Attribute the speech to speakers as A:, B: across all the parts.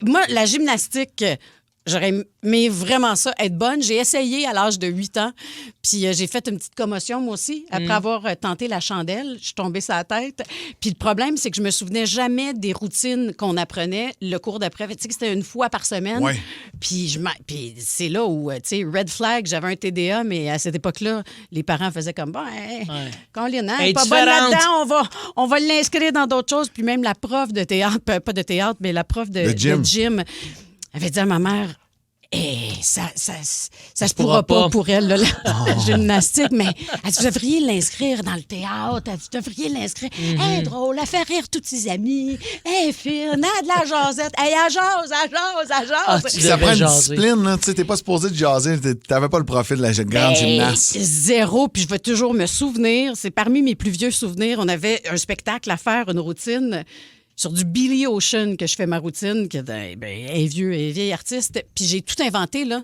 A: Moi, la gymnastique, j'aurais aimé vraiment ça, être bonne. J'ai essayé à l'âge de 8 ans, puis j'ai fait une petite commotion, moi aussi, après avoir tenté la chandelle. Je suis tombée sur la tête. Puis le problème, c'est que je me souvenais jamais des routines qu'on apprenait le cours d'après. Tu sais que c'était une fois par semaine.
B: Ouais.
A: Puis c'est là où, tu sais, red flag, j'avais un TDA, mais à cette époque-là, les parents faisaient comme, bon, Colin, hein,
C: Elle est
A: pas bonne
C: différente.
A: là-dedans, on va l'inscrire dans d'autres choses. Puis même la prof de théâtre, pas de théâtre, mais la prof de gym avait dit à ma mère, ça se pourra pas pour elle, là, la gymnastique, mais elle dit, vous devriez l'inscrire dans le théâtre, elle dit, vous devriez l'inscrire. Elle est drôle, elle fait rire tous ses amis, elle est fine, elle a de la jasette, elle jase.
C: Tu
B: Ça
C: devais
B: prend une
C: jaser.
B: discipline, là. Tu sais, t'es pas supposé de jaser. T'avais pas le profil de la grande gymnaste.
A: Zéro, puis je vais toujours me souvenir, c'est parmi mes plus vieux souvenirs, on avait un spectacle à faire, une routine sur du Billy Ocean que je fais ma routine, qui est un vieil artiste. Puis j'ai tout inventé, là.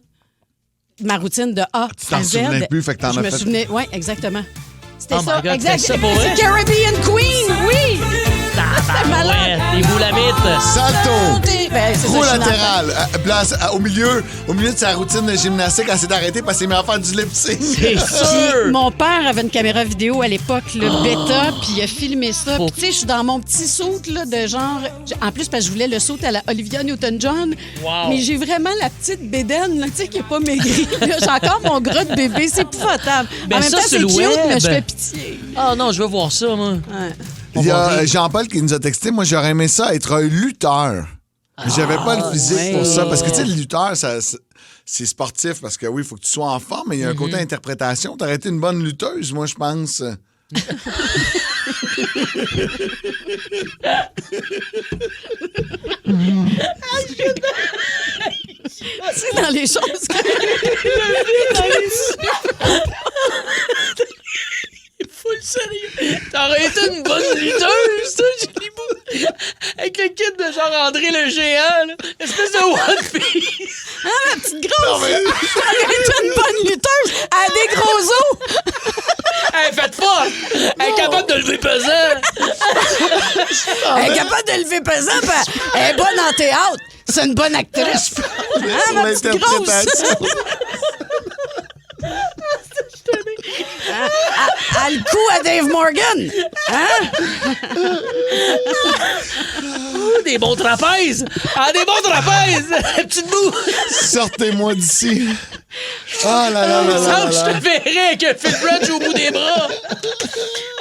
A: Ma routine de A
B: Tu t'en
A: à Z.
B: souvenais plus, fait que t'en
A: Je
B: as
A: me
B: fait.
A: souvenais, oui, exactement. C'était
C: Oh my
A: ça,
C: God,
A: exact.
C: c'est ça pour vrai?
A: C'est Caribbean Queen, oui! C'était malade.
C: Ouais, les boulamites.
B: Salto!
A: Ben, c'est
B: Trou
A: ça, je suis
B: latéral. Place, au milieu de sa routine de gymnastique, elle s'est arrêtée parce qu'elle s'est mis à faire du lip sync.
C: C'est
A: Puis
C: sûr.
A: mon père avait une caméra vidéo à l'époque, le bêta, puis il a filmé ça. Puis tu sais, je suis dans mon petit saut là, de genre... En plus, parce que je voulais le saut à la Olivia Newton-John.
C: Wow.
A: Mais j'ai vraiment la petite bédaine, là, tu sais, qui n'est pas maigrie. Là, j'ai encore mon gras de bébé, c'est épouvantable.
C: Ben
A: en même
C: ça,
A: temps,
C: sur
A: c'est
C: le
A: cute,
C: web.
A: mais je fais pitié.
C: Ah non, je veux voir ça, moi.
A: Ouais.
B: Il y a
C: va rire.
B: Jean-Paul qui nous a texté. Moi, j'aurais aimé ça, être un lutteur. Mais j'avais pas le physique pour ça. Parce que, tu sais, le lutteur, c'est sportif. Parce que, oui, il faut que tu sois en forme, mais il y a un côté interprétation. T'aurais été une bonne lutteuse, moi, je pense.
A: C'est dans les choses que...
C: Full sérieux. T'aurais été une bonne lutteuse, toi, Julie Bou. Avec le kit de genre André le Géant, là. Espèce de One Piece.
A: Ah, ma petite grosse! Elle est une bonne lutteuse! Elle a des gros os!
C: Elle est faite forte. Elle est capable de lever pesant.
A: Elle est capable de lever pesant, puis elle est bonne en théâtre. C'est une bonne actrice. Ah,
B: Sur
A: ma petite grosse!
B: l'interprétation.
A: À le coup à Dave Morgan! Hein?
C: Des bons trapèzes. Ah, des bons trapèzes. Petite boue.
B: Sortez-moi d'ici. Ah là là là là
C: Semble
B: là
C: que je
B: là.
C: te verrais avec un fil brunch au bout des bras.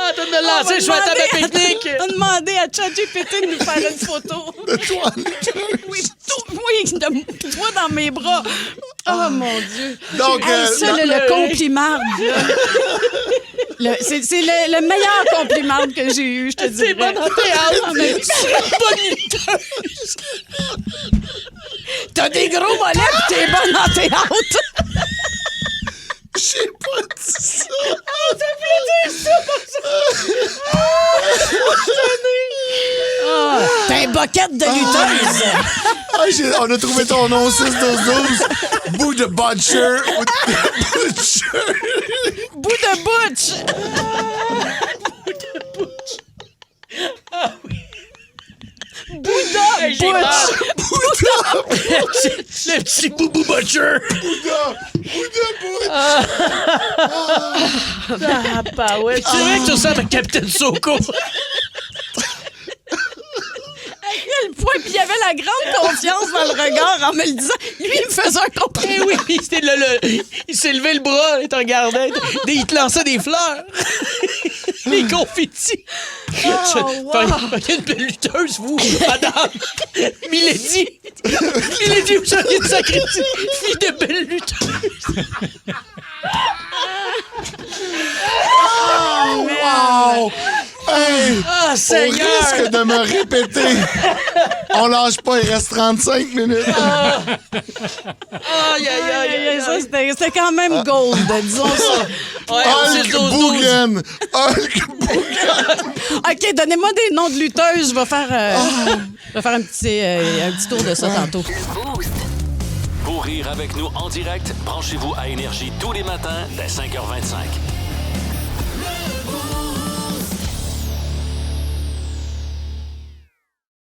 C: Ah, t'as de me lancer, je suis à la table à pique-nique.
A: On a demandé à ChatGPT de nous faire une photo.
B: De toi, lutteuse.
A: Oui, de toi dans mes bras. Oh, mon Dieu.
B: Donc,
A: Hey, ça,
B: dans-
A: le compliment, là. C'est le meilleur compliment que j'ai eu, je te dis.
C: C'est bonne en théâtre.
A: Ah, mais-
C: Tu serais une bonne lutteuse.
A: T'as des gros mollets pis t'es bonne en théâtre.
B: J'ai pas dit ça.
A: T'as un boquette de lutteuse.
B: Ah, on a trouvé ton nom 6-12-12. Bout de Butcher.
A: Bout de butch. Bouddha
C: Hey, j'ai
A: butch.
C: peur. Le petit boubou butcher. Ah, bah ouais. C'est vrai que tu ressembles à Captain Soko.
A: À quel point, puis il y avait la grande confiance dans le regard en me le disant. Lui, il me faisait un compliment.
C: Eh oui, il s'est levé le bras, il te regardait. Il te lançait des fleurs. Les confettis. Fait une belle lutteuse, vous, madame. Milady. Milady, vous seriez une sacrée fille de belle lutteuse.
B: Wow! Hey!
C: Ah,
B: Au
C: Seigneur.
B: risque de me répéter, on lâche pas, il reste 35 minutes.
C: Aïe, aïe, aïe.
A: Ça, c'était quand même gold, disons ça.
C: Ouais,
B: Hulk
C: 6-12-12.
B: Bougan! Hulk Bougan!
A: OK, donnez-moi des noms de lutteuses. Je vais faire un petit tour de ça tantôt.
D: Pour rire avec nous en direct, branchez-vous à Énergie tous les matins dès 5h25.